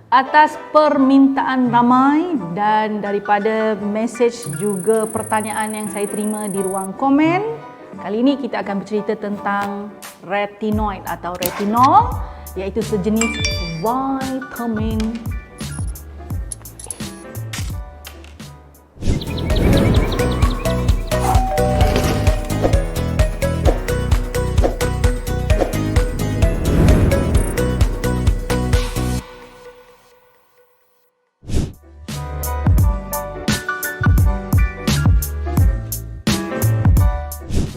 Atas permintaan ramai dan daripada mesej juga pertanyaan yang saya terima di ruang komen, kali ini kita akan bercerita tentang retinoid atau retinol, iaitu sejenis vitamin.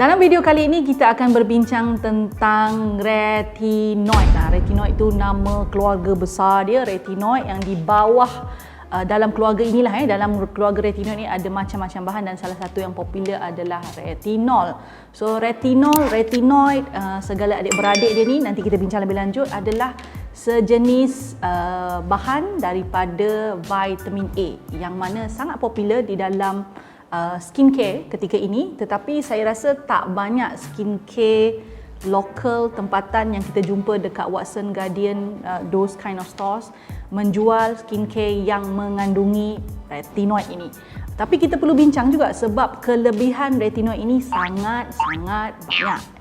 Dalam video kali ini kita akan berbincang tentang retinoid. Retinoid itu nama keluarga besar dia, retinoid yang di bawah dalam keluarga inilah dalam keluarga retinoid ni ada macam-macam bahan dan salah satu yang popular adalah retinol. So retinoid, segala adik-beradik dia ni nanti kita bincang lebih lanjut adalah sejenis bahan daripada vitamin A yang mana sangat popular di dalam skincare ketika ini, tetapi saya rasa tak banyak skincare lokal tempatan yang kita jumpa dekat Watson, Guardian, those kind of stores menjual skincare yang mengandungi retinoid ini. Tapi kita perlu bincang juga sebab kelebihan retinoid ini sangat banyak,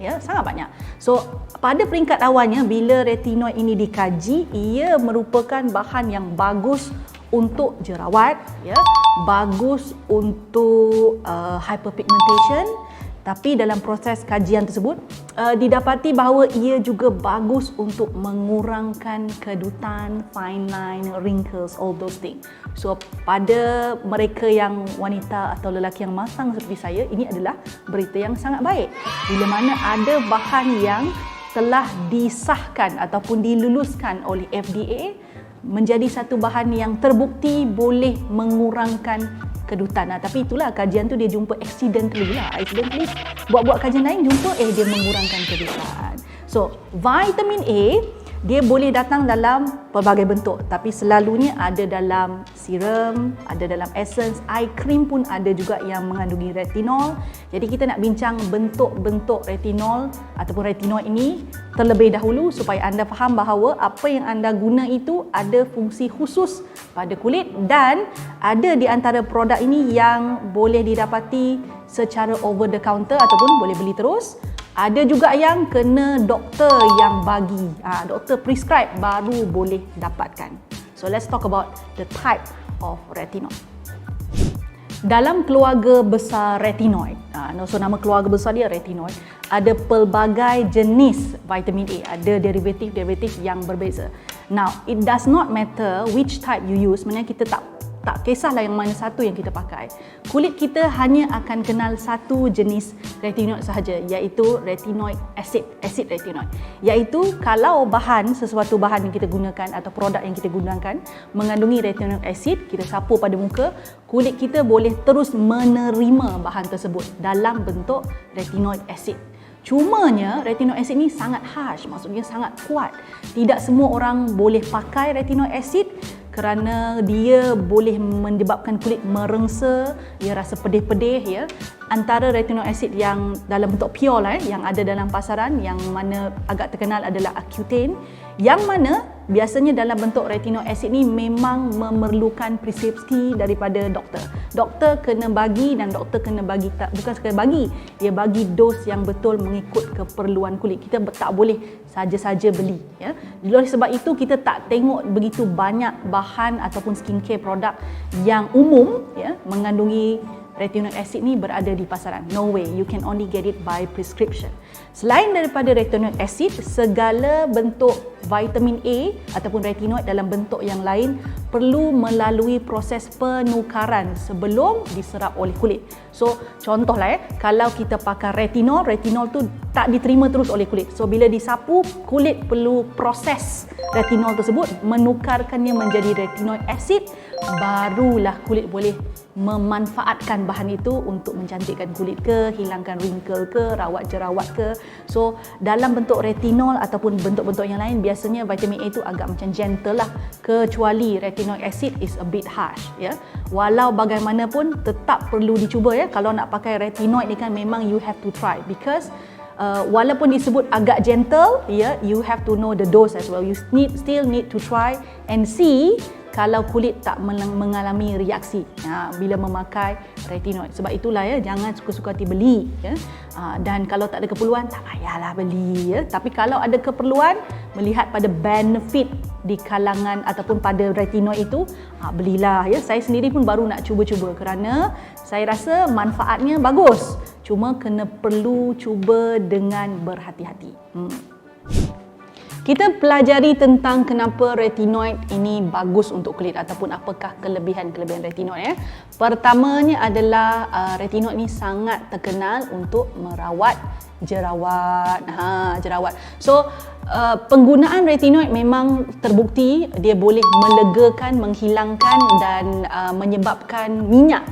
ya, sangat banyak. So, pada peringkat awalnya bila retinoid ini dikaji, ia merupakan bahan yang bagus untuk jerawat, ya, bagus untuk hyperpigmentation, tapi dalam proses kajian tersebut didapati bahawa ia juga bagus untuk mengurangkan kedutan, fine line, wrinkles, all those things. So pada mereka yang wanita atau lelaki yang matang seperti saya, ini adalah berita yang sangat baik. Bila mana ada bahan yang telah disahkan ataupun diluluskan oleh FDA menjadi satu bahan yang terbukti boleh mengurangkan kedutan. Tapi itulah kajian tu dia jumpa accidentally buat kajian lain jumpa dia mengurangkan kedutan. So vitamin A dia boleh datang dalam pelbagai bentuk, tapi selalunya ada dalam serum, ada dalam essence, eye cream pun ada juga yang mengandungi retinol. Jadi kita nak bincang bentuk-bentuk retinol ataupun retinoid ini terlebih dahulu supaya anda faham bahawa apa yang anda guna itu ada fungsi khusus pada kulit dan ada di antara produk ini yang boleh didapati secara over the counter ataupun boleh beli terus. Ada juga yang kena doktor yang bagi, doktor prescribe baru boleh dapatkan. So let's talk about the type of retinol. Dalam keluarga besar retinoid, so nama keluarga besar dia retinoid, ada pelbagai jenis vitamin A, ada derivatif yang berbeza. Now, it does not matter which type you use, sebenarnya kita tak kisahlah yang mana satu yang kita pakai. Kulit kita hanya akan kenal satu jenis retinoid sahaja, iaitu retinoid acid retinoid. Iaitu kalau sesuatu bahan yang kita gunakan atau produk yang kita gunakan mengandungi retinoid acid, kita sapu pada muka, kulit kita boleh terus menerima bahan tersebut dalam bentuk retinoid acid. Cumanya retinoid acid ni sangat harsh, maksudnya sangat kuat. Tidak semua orang boleh pakai retinoid acid kerana dia boleh menyebabkan kulit merengsa, ia rasa pedih-pedih, ya. Antara retinoid acid yang dalam bentuk pure yang ada dalam pasaran, yang mana agak terkenal adalah Accutane, yang mana biasanya dalam bentuk retinoid acid ni memang memerlukan preskripsi daripada doktor. Doktor kena bagi dan doktor kena bagi bukan sekadar bagi, dia bagi dos yang betul mengikut keperluan kulit. Kita tak boleh saja-saja beli, ya. Oleh sebab itu kita tak tengok begitu banyak bahan ataupun skincare produk yang umum, ya, mengandungi retinoid acid ni berada di pasaran. No way, you can only get it by prescription. Selain daripada retinoid acid, segala bentuk vitamin A ataupun retinoid dalam bentuk yang lain perlu melalui proses penukaran sebelum diserap oleh kulit. So, contohlah kalau kita pakai retinol tu tak diterima terus oleh kulit. So, bila disapu, kulit perlu proses retinol tersebut, menukarkannya menjadi retinoid acid, barulah kulit boleh memanfaatkan bahan itu untuk mencantikkan kulit ke, hilangkan wrinkle ke, rawat jerawat ke. So dalam bentuk retinol ataupun bentuk-bentuk yang lain, biasanya vitamin A itu agak macam gentle lah, kecuali retinoid acid is a bit harsh, ya. Walau bagaimanapun tetap perlu dicuba, ya. Kalau nak pakai retinoid ni kan memang you have to try, because walaupun disebut agak gentle, you have to know the dose as well. You still need to try and see kalau kulit tak mengalami reaksi bila memakai retinoid. Sebab itulah jangan suka-suka hati beli dan kalau tak ada keperluan tak payahlah beli Tapi kalau ada keperluan, melihat pada benefit di kalangan ataupun pada retinoid itu, belilah Saya sendiri pun baru nak cuba-cuba kerana saya rasa manfaatnya bagus. Cuma perlu cuba dengan berhati-hati. Kita pelajari tentang kenapa retinoid ini bagus untuk kulit ataupun apakah kelebihan-kelebihan retinoid. Pertamanya adalah retinoid ini sangat terkenal untuk merawat jerawat. Jerawat. So, penggunaan retinoid memang terbukti dia boleh melegakan, menghilangkan dan menyebabkan minyak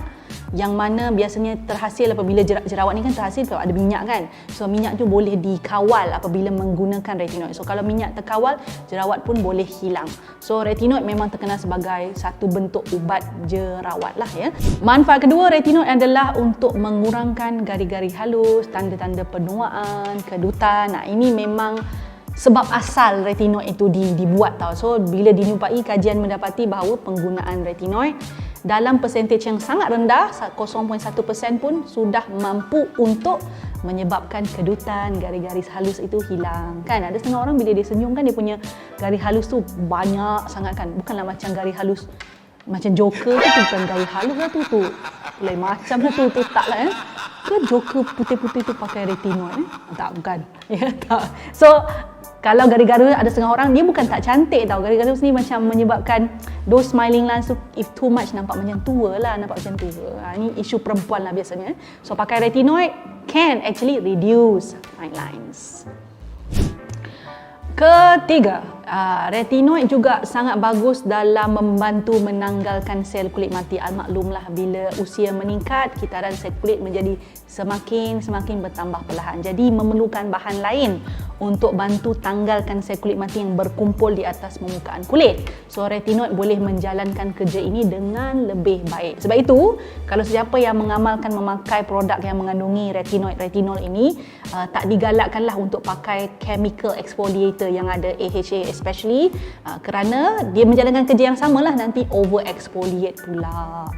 yang mana biasanya terhasil apabila jerawat ni kan terhasil kalau ada minyak kan. So minyak tu boleh dikawal apabila menggunakan retinoid. So kalau minyak terkawal, jerawat pun boleh hilang. So retinoid memang terkenal sebagai satu bentuk ubat jerawat lah Manfaat kedua retinoid adalah untuk mengurangkan gari-gari halus, tanda-tanda penuaan, kedutan. Ini memang sebab asal retinoid itu dibuat tau. So bila dijumpai kajian mendapati bahawa penggunaan retinoid dalam persentage yang sangat rendah, 0.1% pun sudah mampu untuk menyebabkan kedutan, gari-gari halus itu hilang. Kan ada setengah orang bila dia senyum kan dia punya gari halus tu banyak sangat kan. Bukanlah macam gari halus macam Joker tu bukan gari halus lah tu. Lain macam lah tu tak lah Ke Joker putih-putih tu pakai retinoid Tak, bukan. Tak. So kalau gari-gari ada setengah orang dia bukan tak cantik tau. Gari-gari ni macam menyebabkan those smiling lines tu if too much nampak macam tua lah, nampak macam tua. Ni isu perempuan lah biasanya. So pakai retinoid can actually reduce fine lines. Ketiga, retinoid juga sangat bagus dalam membantu menanggalkan sel kulit mati. Maklumlah bila usia meningkat, kitaran sel kulit menjadi semakin bertambah perlahan. Jadi memerlukan bahan lain untuk bantu tanggalkan sel kulit mati yang berkumpul di atas permukaan kulit. So retinoid boleh menjalankan kerja ini dengan lebih baik. Sebab itu, kalau sesiapa yang mengamalkan memakai produk yang mengandungi retinol ini, tak digalakkanlah untuk pakai chemical exfoliator yang ada AHA especially kerana dia menjalankan kerja yang samalah, nanti over exfoliate pula.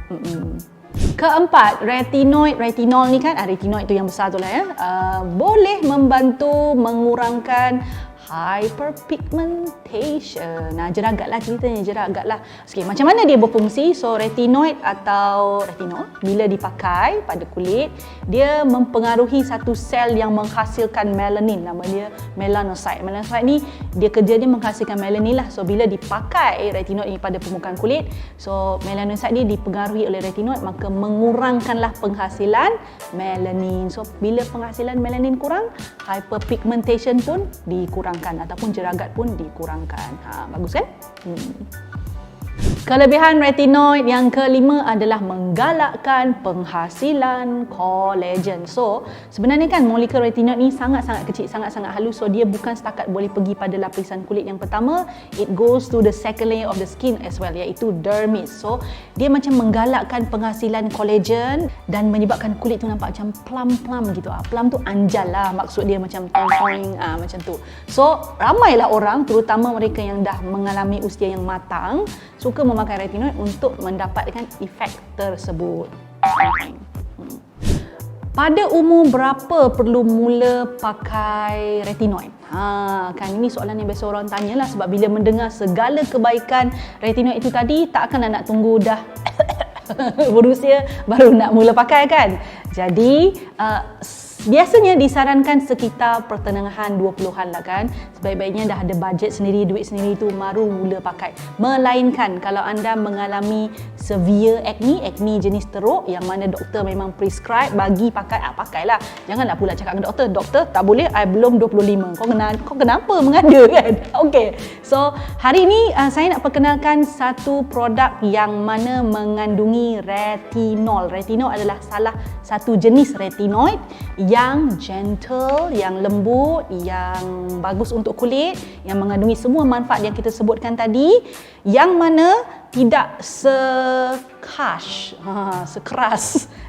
Keempat, retinol ni kan, retinoid tu yang besar tu lah boleh membantu mengurangkan hyperpigmentation. Jeragat lah ceritanya, jeragat lah. Okay, macam mana dia berfungsi? So retinoid atau retinol bila dipakai pada kulit, dia mempengaruhi satu sel yang menghasilkan melanin, nama dia melanocyte. Melanocyte ni dia kerja dia menghasilkan melanin lah. So bila dipakai retinoid ni pada permukaan kulit, so melanocyte ni dipengaruhi oleh retinoid, maka mengurangkanlah penghasilan melanin. So bila penghasilan melanin kurang, hyperpigmentation pun dikurangkan ataupun jeragat pun dikurangkan. Bagus kan? Kelebihan retinoid yang kelima adalah menggalakkan penghasilan kolagen. So, sebenarnya kan molekul retinoid ni sangat-sangat kecil, sangat-sangat halus. So, dia bukan setakat boleh pergi pada lapisan kulit yang pertama, it goes to the second layer of the skin as well, iaitu dermis. So, dia macam menggalakkan penghasilan kolagen dan menyebabkan kulit tu nampak macam plum-plum gitu. Plum tu anjal lah, maksud dia macam toing-toing macam tu. So, ramailah orang, terutama mereka yang dah mengalami usia yang matang, suka memakai retinoid untuk mendapatkan efek tersebut. Pada umur berapa perlu mula pakai retinoid? Kan ini soalan yang biasa orang tanyalah, sebab bila mendengar segala kebaikan retinoid itu tadi, tak akan nak tunggu dah berusia baru nak mula pakai kan. Jadi biasanya disarankan sekitar pertengahan 20-an lah kan. Sebaik-baiknya dah ada bajet sendiri, duit sendiri tu baru mula pakai. Melainkan kalau anda mengalami severe acne jenis teruk yang mana doktor memang prescribe bagi pakai, pakailah. Janganlah pula cakap dengan doktor tak boleh, I belum 25. Kau kenapa mengada kan? Okay. So hari ini saya nak perkenalkan satu produk yang mana mengandungi retinol. Retinol adalah salah satu jenis retinoid yang gentle, yang lembut, yang bagus untuk kulit, yang mengandungi semua manfaat yang kita sebutkan tadi, yang mana tidak sekeras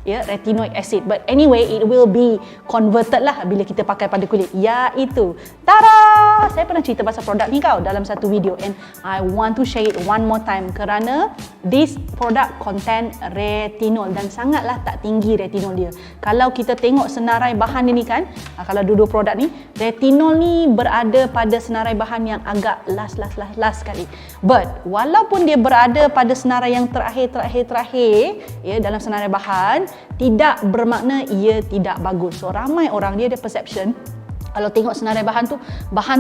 retinoid acid, but anyway it will be converted lah bila kita pakai pada kulit, iaitu tada, saya pernah cerita pasal produk ni dalam satu video, and I want to share it one more time kerana this product contain retinol dan sangatlah tak tinggi retinol dia. Kalau kita tengok senarai bahan ini kan, kalau dua-dua produk ni, retinol ni berada pada senarai bahan yang agak last sekali, but walaupun dia berada pada senarai yang terakhir dalam senarai bahan, tidak bermakna ia tidak bagus. So ramai orang dia ada perception kalau tengok senarai bahan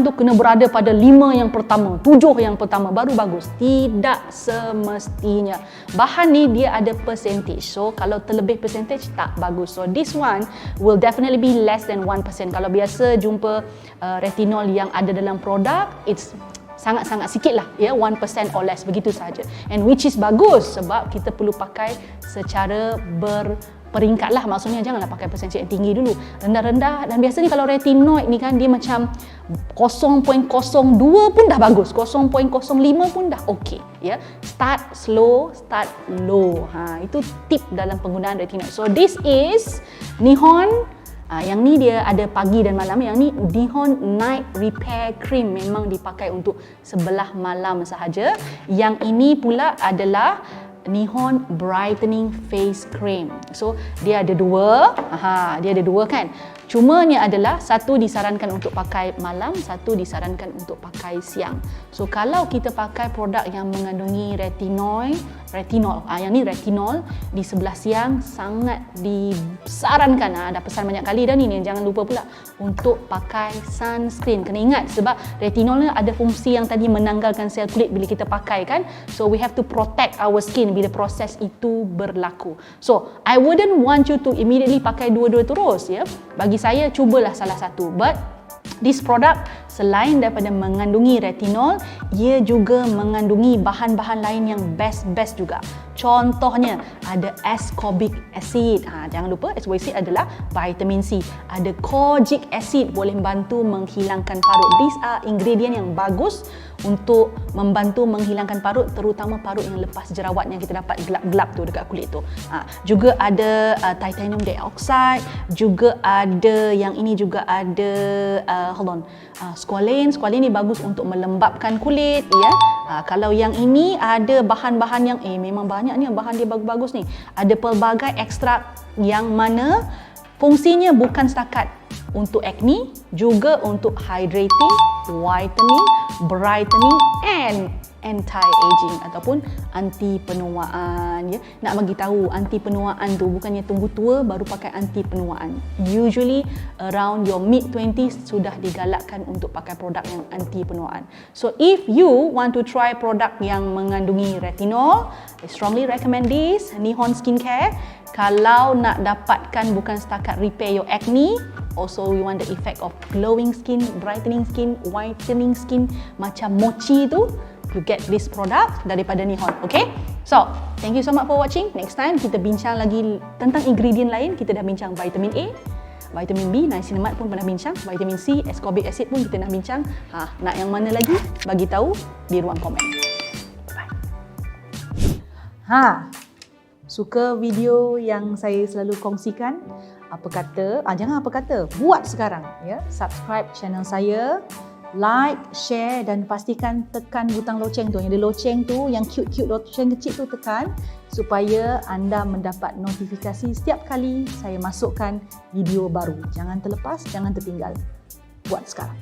tu kena berada pada 5 yang pertama, 7 yang pertama baru bagus. Tidak semestinya. Bahan ni dia ada percentage. So kalau terlebih percentage tak bagus. So this one will definitely be less than 1%. Kalau biasa jumpa retinol yang ada dalam produk, it's sangat-sangat sikit lah, 1% or less, begitu saja. And which is bagus sebab kita perlu pakai secara berperingkat lah, maksudnya janganlah pakai percentage yang tinggi dulu, rendah-rendah. Dan biasanya kalau retinoid ni kan dia macam 0.02 pun dah bagus, 0.05 pun dah okey, Start slow, start low. Itu tip dalam penggunaan retinoid. So this is Nihon. Yang ni dia ada pagi dan malam. Yang ni Nihon Night Repair Cream, memang dipakai untuk sebelah malam sahaja. Yang ini pula adalah Nihon Brightening Face Cream. So dia ada dua. Dia ada dua kan. Cumanya adalah satu disarankan untuk pakai malam, satu disarankan untuk pakai siang. So kalau kita pakai produk yang mengandungi retinol, yang ni retinol di sebelah siang, sangat disarankan. Dah pesan banyak kali dah ni, jangan lupa pula untuk pakai sunscreen. Kena ingat sebab retinol ni ada fungsi yang tadi menanggalkan sel kulit bila kita pakai kan. So we have to protect our skin bila proses itu berlaku. So I wouldn't want you to immediately pakai dua-dua terus, Bagi saya cubalah salah satu. But this product selain daripada mengandungi retinol, ia juga mengandungi bahan-bahan lain yang best juga. Contohnya ada ascorbic acid. Jangan lupa ascorbic acid adalah vitamin C. Ada kojic acid, boleh membantu menghilangkan parut. These are ingredient yang bagus untuk membantu menghilangkan parut, terutama parut yang lepas jerawat yang kita dapat gelap-gelap tu dekat kulit tu. Juga ada titanium dioxide, juga ada yang ini juga ada squalane. Squalane ni bagus untuk melembapkan kulit, kalau yang ini ada bahan-bahan yang memang banyak ni bahan dia bagus-bagus ni. Ada pelbagai ekstrak yang mana fungsinya bukan setakat untuk acne, juga untuk hydrating, whitening, brightening and anti-aging ataupun anti penuaan. Nak bagi tahu, anti penuaan tu bukannya tunggu tua baru pakai anti penuaan. Usually around your mid 20s sudah digalakkan untuk pakai produk yang anti penuaan. So if you want to try produk yang mengandungi retinol, I strongly recommend this Nihon Skincare. Kalau nak dapatkan bukan setakat repair your acne, also we want the effect of glowing skin, brightening skin, whitening skin, macam mochi tu, you get this product daripada Nihon. Okay? So, thank you so much for watching. Next time kita bincang lagi tentang ingredient lain. Kita dah bincang vitamin A, vitamin B, niacinamide pun pernah bincang, vitamin C, ascorbic acid pun kita nak bincang. Nak yang mana lagi? Bagi tahu di ruang komen. Bye. Suka video yang saya selalu kongsikan? Apa kata? Jangan apa kata, buat sekarang, Subscribe channel saya, like, share dan pastikan tekan butang loceng tu. Yang ada loceng tu, yang cute-cute loceng kecil tu tekan supaya anda mendapat notifikasi setiap kali saya masukkan video baru. Jangan terlepas, jangan tertinggal. Buat sekarang.